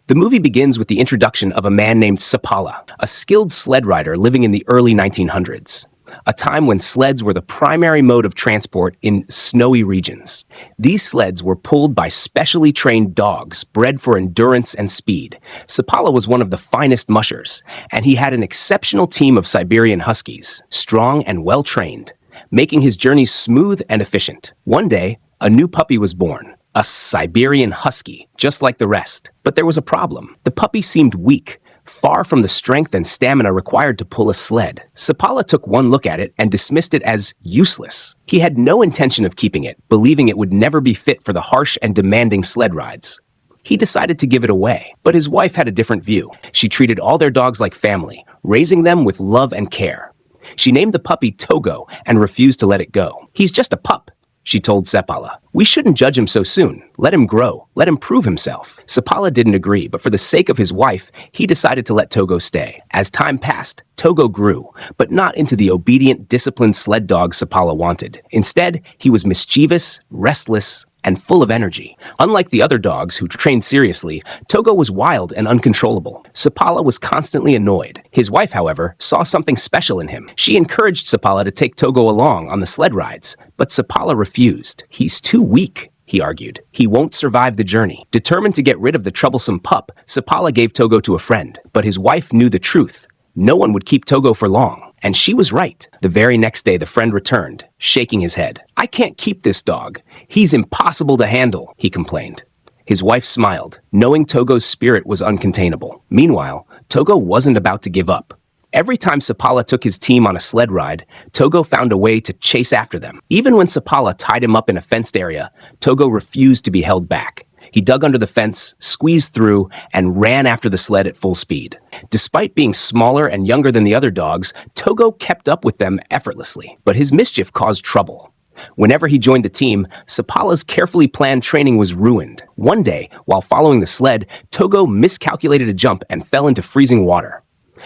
The movie begins with the introduction of a man named Sapala, a skilled sled rider living in the early 1900s, a time when sleds were the primary mode of transport in snowy regions. These sleds were pulled by specially trained dogs bred for endurance and speed. Sapala was one of the finest mushers, and he had an exceptional team of Siberian Huskies, strong and well-trained, making his journeys smooth and efficient. One day, a new puppy was born. A Siberian Husky, just like the rest. But there was a problem. The puppy seemed weak, far from the strength and stamina required to pull a sled. Sapala took one look at it and dismissed it as useless. He had no intention of keeping it, believing it would never be fit for the harsh and demanding sled rides. He decided to give it away, but his wife had a different view. She treated all their dogs like family, raising them with love and care. She named the puppy Togo and refused to let it go. "He's just a pup," she told Sapala. "We shouldn't judge him so soon. Let him grow. Let him prove himself." Sapala didn't agree, but for the sake of his wife, he decided to let Togo stay. As time passed, Togo grew, but not into the obedient, disciplined sled dog Sapala wanted. Instead, he was mischievous, restless, and full of energy. Unlike the other dogs who trained seriously, Togo was wild and uncontrollable. Sapala was constantly annoyed. His wife, however, saw something special in him. She encouraged Sapala to take Togo along on the sled rides, but Sapala refused. "He's too weak," he argued. "He won't survive the journey." Determined to get rid of the troublesome pup, Sapala gave Togo to a friend, but his wife knew the truth. No one would keep Togo for long. And she was right. The very next day, the friend returned, shaking his head. "I can't keep this dog. He's impossible to handle," he complained. His wife smiled, knowing Togo's spirit was uncontainable. Meanwhile, Togo wasn't about to give up. Every time Sapala took his team on a sled ride, Togo found a way to chase after them. Even when Sapala tied him up in a fenced area, Togo refused to be held back. He dug under the fence, squeezed through, and ran after the sled at full speed. Despite being smaller and younger than the other dogs, Togo kept up with them effortlessly. But his mischief caused trouble. Whenever he joined the team, Sapala's carefully planned training was ruined. One day, while following the sled, Togo miscalculated a jump and fell into freezing water.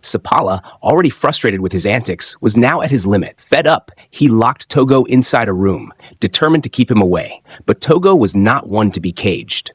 Sapala, already frustrated with his antics, was now at his limit. Fed up, he locked Togo inside a room, determined to keep him away. But Togo was not one to be caged.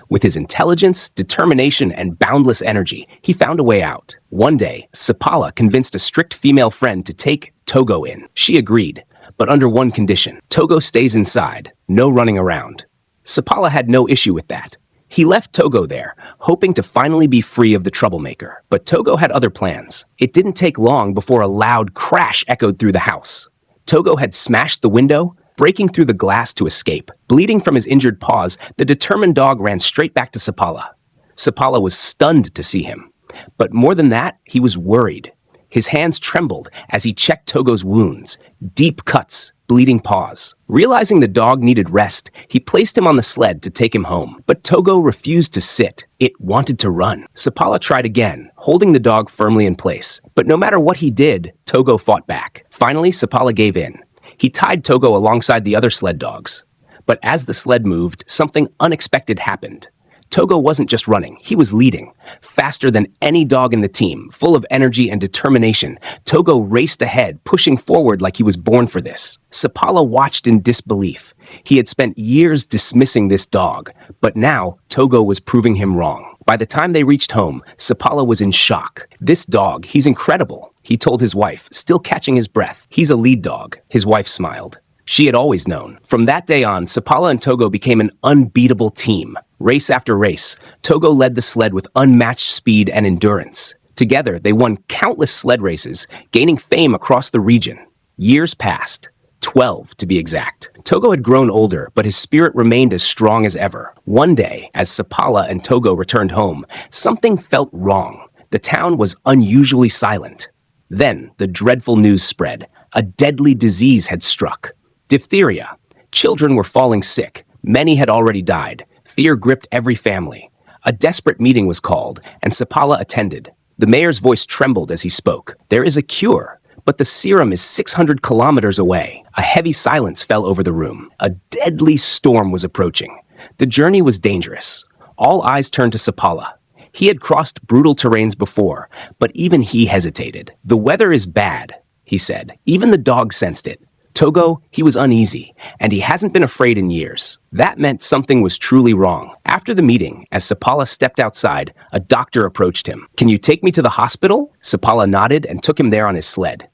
With his intelligence, determination, and boundless energy, he found a way out. One day, Sapala convinced a strict female friend to take Togo in. She agreed, but under one condition. Togo stays inside, no running around. Sapala had no issue with that. He left Togo there, hoping to finally be free of the troublemaker. But Togo had other plans. It didn't take long before a loud crash echoed through the house. Togo had smashed the window, breaking through the glass to escape. Bleeding from his injured paws, the determined dog ran straight back to Sapala. Sapala was stunned to see him. But more than that, he was worried. His hands trembled as he checked Togo's wounds, deep cuts, bleeding paws. Realizing the dog needed rest, he placed him on the sled to take him home. But Togo refused to sit. It wanted to run. Sapala tried again, holding the dog firmly in place. But no matter what he did, Togo fought back. Finally, Sapala gave in. He tied Togo alongside the other sled dogs. But as the sled moved, something unexpected happened. Togo wasn't just running, he was leading. Faster than any dog in the team, full of energy and determination, Togo raced ahead, pushing forward like he was born for this. Sapala watched in disbelief. He had spent years dismissing this dog, but now Togo was proving him wrong. By the time they reached home, Sapala was in shock. "This dog, he's incredible," he told his wife, still catching his breath. "He's a lead dog." His wife smiled. She had always known. From that day on, Sapala and Togo became an unbeatable team. Race after race, Togo led the sled with unmatched speed and endurance. Together, they won countless sled races, gaining fame across the region. Years passed. 12, to be exact. Togo had grown older, but his spirit remained as strong as ever. One day, as Sapala and Togo returned home, something felt wrong. The town was unusually silent. Then, the dreadful news spread. A deadly disease had struck. Diphtheria. Children were falling sick. Many had already died. Fear gripped every family. A desperate meeting was called, and Sapala attended. The mayor's voice trembled as he spoke. "There is a cure, but the serum is 600 kilometers away." A heavy silence fell over the room. A deadly storm was approaching. The journey was dangerous. All eyes turned to Sapala. He had crossed brutal terrains before, but even he hesitated. "The weather is bad," he said. Even the dog sensed it. Togo, he was uneasy, and he hasn't been afraid in years. That meant something was truly wrong. After the meeting, as Sapala stepped outside, a doctor approached him. "Can you take me to the hospital?" Sapala nodded and took him there on his sled.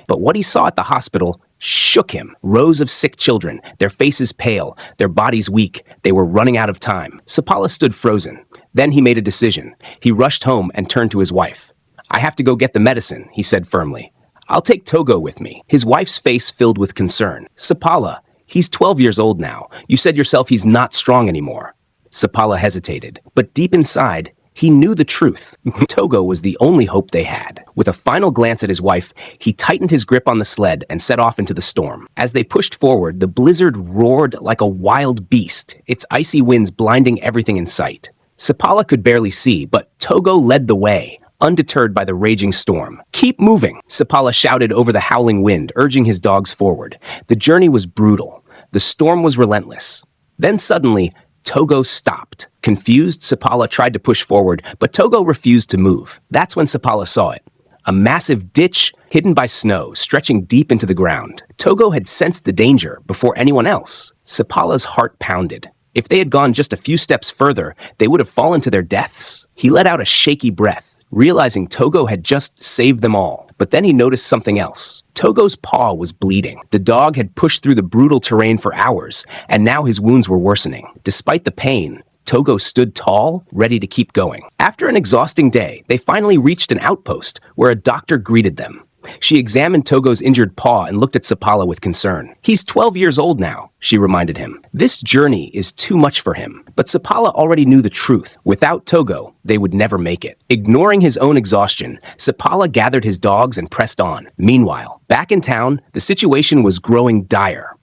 But what he saw at the hospital shook him. Rows of sick children, their faces pale, their bodies weak. They were running out of time. Sapala stood frozen. Then he made a decision. He rushed home and turned to his wife. "I have to go get the medicine," he said firmly. "I'll take Togo with me." His wife's face filled with concern. "Sapala, he's 12 years old now. You said yourself he's not strong anymore." Sapala hesitated, but deep inside, he knew the truth. Togo was the only hope they had. With a final glance at his wife, he tightened his grip on the sled and set off into the storm. As they pushed forward, the blizzard roared like a wild beast, its icy winds blinding everything in sight. Sapala could barely see, but Togo led the way, undeterred by the raging storm. "Keep moving," Sapala shouted over the howling wind, urging his dogs forward. The journey was brutal. The storm was relentless. Then suddenly, Togo stopped. Confused, Sapala tried to push forward, but Togo refused to move. That's when Sapala saw it. A massive ditch hidden by snow, stretching deep into the ground. Togo had sensed the danger before anyone else. Sapala's heart pounded. If they had gone just a few steps further, they would have fallen to their deaths. He let out a shaky breath, realizing Togo had just saved them all. But then he noticed something else. Togo's paw was bleeding. The dog had pushed through the brutal terrain for hours, and now his wounds were worsening. Despite the pain, Togo stood tall, ready to keep going. After an exhausting day, they finally reached an outpost where a doctor greeted them. She examined Togo's injured paw and looked at Sapala with concern. "He's 12 years old now," she reminded him. "This journey is too much for him." But Sapala already knew the truth. Without Togo, they would never make it. Ignoring his own exhaustion, Sapala gathered his dogs and pressed on. Meanwhile, back in town, the situation was growing dire.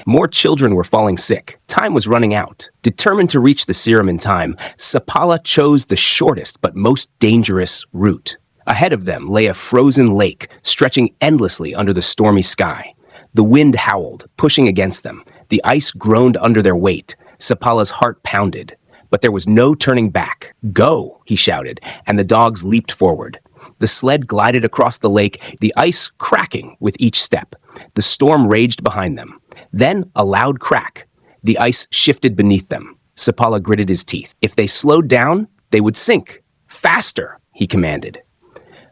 More children were falling sick. Time was running out. Determined to reach the serum in time, Sapala chose the shortest but most dangerous route. Ahead of them lay a frozen lake, stretching endlessly under the stormy sky. The wind howled, pushing against them. The ice groaned under their weight. Sapala's heart pounded. But there was no turning back. "Go!" he shouted, and the dogs leaped forward. The sled glided across the lake, the ice cracking with each step. The storm raged behind them. Then a loud crack. The ice shifted beneath them. Sapala gritted his teeth. If they slowed down, they would sink. "Faster!" he commanded.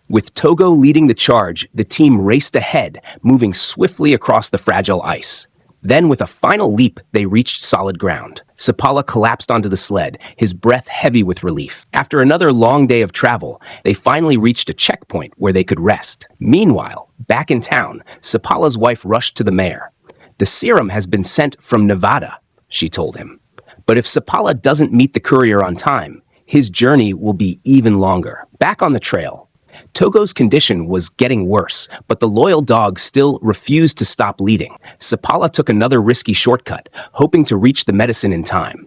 With Togo leading the charge, the team raced ahead, moving swiftly across the fragile ice. Then, with a final leap, they reached solid ground. Sapala collapsed onto the sled, his breath heavy with relief. After another long day of travel, they finally reached a checkpoint where they could rest. Meanwhile, back in town, Sapala's wife rushed to the mayor. "The serum has been sent from Nevada," she told him. "But if Sapala doesn't meet the courier on time, his journey will be even longer." Back on the trail, Togo's condition was getting worse, but the loyal dog still refused to stop leading. Sapala took another risky shortcut, hoping to reach the medicine in time.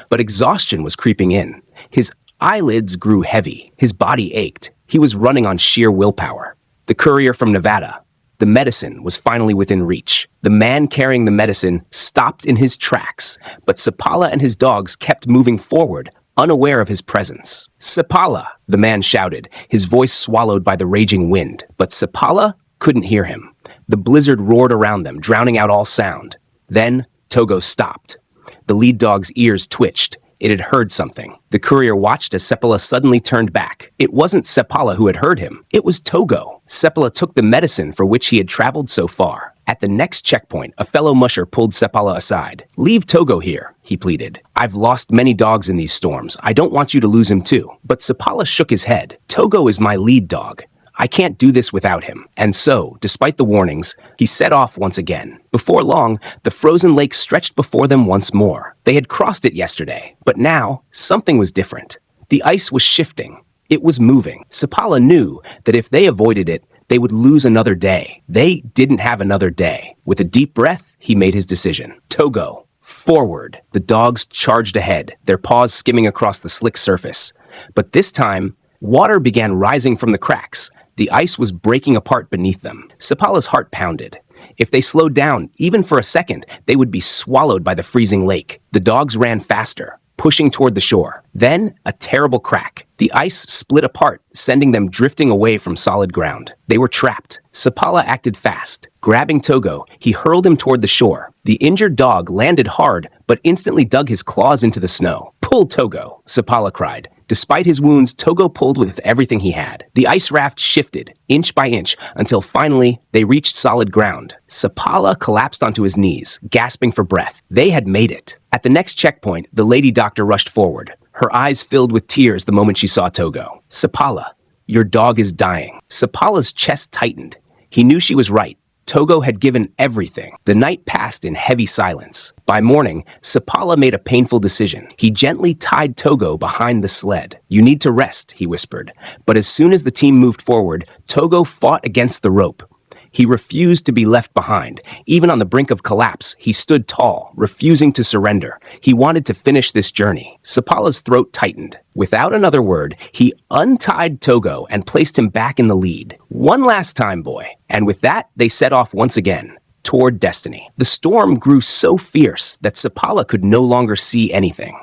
But exhaustion was creeping in. His eyelids grew heavy. His body ached. He was running on sheer willpower. The courier from Nevada. The medicine was finally within reach. The man carrying the medicine stopped in his tracks, but Sapala and his dogs kept moving forward, unaware of his presence. "Sapala!" the man shouted, his voice swallowed by the raging wind. But Sapala couldn't hear him. The blizzard roared around them, drowning out all sound. Then Togo stopped. The lead dog's ears twitched. It had heard something. The courier watched as Sapala suddenly turned back. It wasn't Sapala who had heard him. It was Togo. Sapala took the medicine for which he had traveled so far. At the next checkpoint, a fellow musher pulled Sapala aside. "Leave Togo here," he pleaded. "I've lost many dogs in these storms. I don't want you to lose him too." But Sapala shook his head. "Togo is my lead dog. I can't do this without him." And so, despite the warnings, he set off once again. Before long, the frozen lake stretched before them once more. They had crossed it yesterday, but now something was different. The ice was shifting. It was moving. Sapala knew that if they avoided it, they would lose another day. They didn't have another day. With a deep breath, he made his decision. "Togo, forward." The dogs charged ahead, their paws skimming across the slick surface. But this time, water began rising from the cracks. The ice was breaking apart beneath them. Sapala's heart pounded. If they slowed down, even for a second, they would be swallowed by the freezing lake. The dogs ran faster. pushing toward the shore. Then, a terrible crack. The ice split apart, sending them drifting away from solid ground. They were trapped. Sapala acted fast. Grabbing Togo, he hurled him toward the shore. The injured dog landed hard, but instantly dug his claws into the snow. "Pull, Togo," Sapala cried. Despite his wounds, Togo pulled with everything he had. The ice raft shifted, inch by inch, until finally they reached solid ground. Sapala collapsed onto his knees, gasping for breath. They had made it. At the next checkpoint, the lady doctor rushed forward. Her eyes filled with tears the moment she saw Togo. "Sapala, your dog is dying." Sapala's chest tightened. He knew she was right. Togo had given everything. The night passed in heavy silence. By morning, Sapala made a painful decision. He gently tied Togo behind the sled. "You need to rest," he whispered. But as soon as the team moved forward, Togo fought against the rope. He refused to be left behind. Even on the brink of collapse, he stood tall, refusing to surrender. He wanted to finish this journey. Sapala's throat tightened. Without another word, he untied Togo and placed him back in the lead. "One last time, boy." And with that, they set off once again, toward destiny. The storm grew so fierce that Sapala could no longer see anything.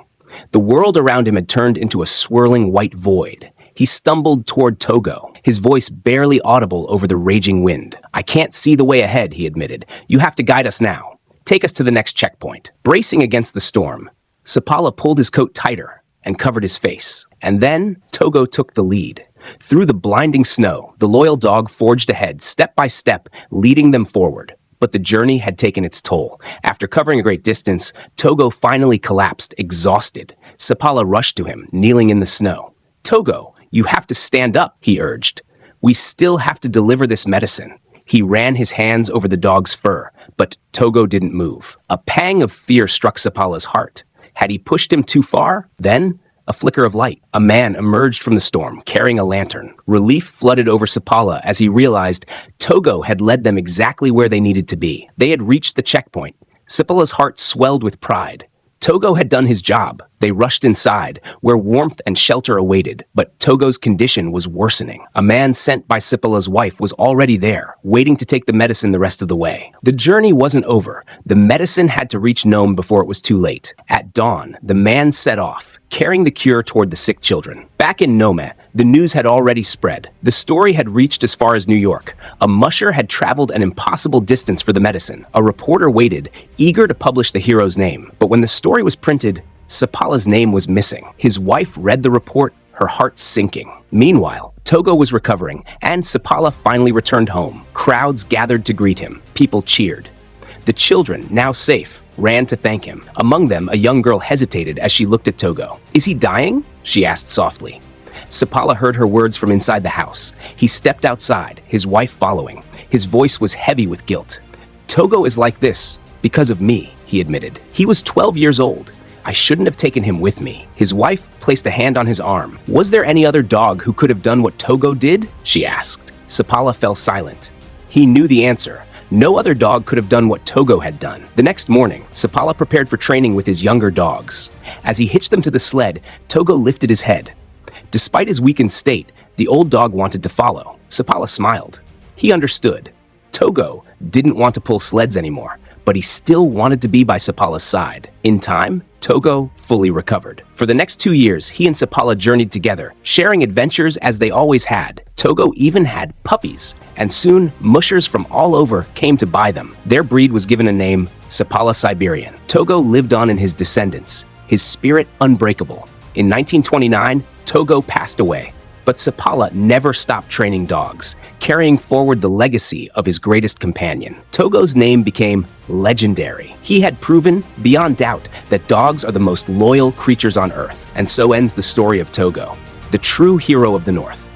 The world around him had turned into a swirling white void. He stumbled toward Togo, his voice barely audible over the raging wind. "I can't see the way ahead," he admitted. "You have to guide us now. Take us to the next checkpoint." Bracing against the storm, Sapala pulled his coat tighter and covered his face. And then Togo took the lead. Through the blinding snow, the loyal dog forged ahead, step by step, leading them forward. But the journey had taken its toll. After covering a great distance, Togo finally collapsed, exhausted. Sapala rushed to him, kneeling in the snow. "Togo, you have to stand up," he urged. "We still have to deliver this medicine." He ran his hands over the dog's fur, but Togo didn't move. A pang of fear struck Sapala's heart. Had he pushed him too far? Then, a flicker of light. A man emerged from the storm, carrying a lantern. Relief flooded over Sapala as he realized Togo had led them exactly where they needed to be. They had reached the checkpoint. Sapala's heart swelled with pride. Togo had done his job. They rushed inside, where warmth and shelter awaited, but Togo's condition was worsening. A man sent by Sapala's wife was already there, waiting to take the medicine the rest of the way. The journey wasn't over. The medicine had to reach Nome before it was too late. At dawn, the man set off, carrying the cure toward the sick children. Back in Nome, the news had already spread. The story had reached as far as New York. A musher had traveled an impossible distance for the medicine. A reporter waited, eager to publish the hero's name. But when the story was printed, Sapala's name was missing. His wife read the report, her heart sinking. Meanwhile, Togo was recovering, and Sapala finally returned home. Crowds gathered to greet him. People cheered. The children, now safe, ran to thank him. Among them, a young girl hesitated as she looked at Togo. "Is he dying?" she asked softly. Sapala heard her words from inside the house. He stepped outside, his wife following. His voice was heavy with guilt. "Togo is like this because of me," he admitted. "He was 12 years old. I shouldn't have taken him with me." His wife placed a hand on his arm. "Was there any other dog who could have done what Togo did?" she asked. Sapala fell silent. He knew the answer. No other dog could have done what Togo had done. The next morning, Sapala prepared for training with his younger dogs. As he hitched them to the sled, Togo lifted his head. Despite his weakened state, the old dog wanted to follow. Sapala smiled. He understood. Togo didn't want to pull sleds anymore, but he still wanted to be by Sapala's side. In time, Togo fully recovered. For the next 2 years, he and Sapala journeyed together, sharing adventures as they always had. Togo even had puppies, and soon mushers from all over came to buy them. Their breed was given a name, Sapala Siberian. Togo lived on in his descendants, his spirit unbreakable. In 1929, Togo passed away, but Sapala never stopped training dogs, carrying forward the legacy of his greatest companion. Togo's name became legendary. He had proven, beyond doubt, that dogs are the most loyal creatures on Earth. And so ends the story of Togo, the true hero of the North.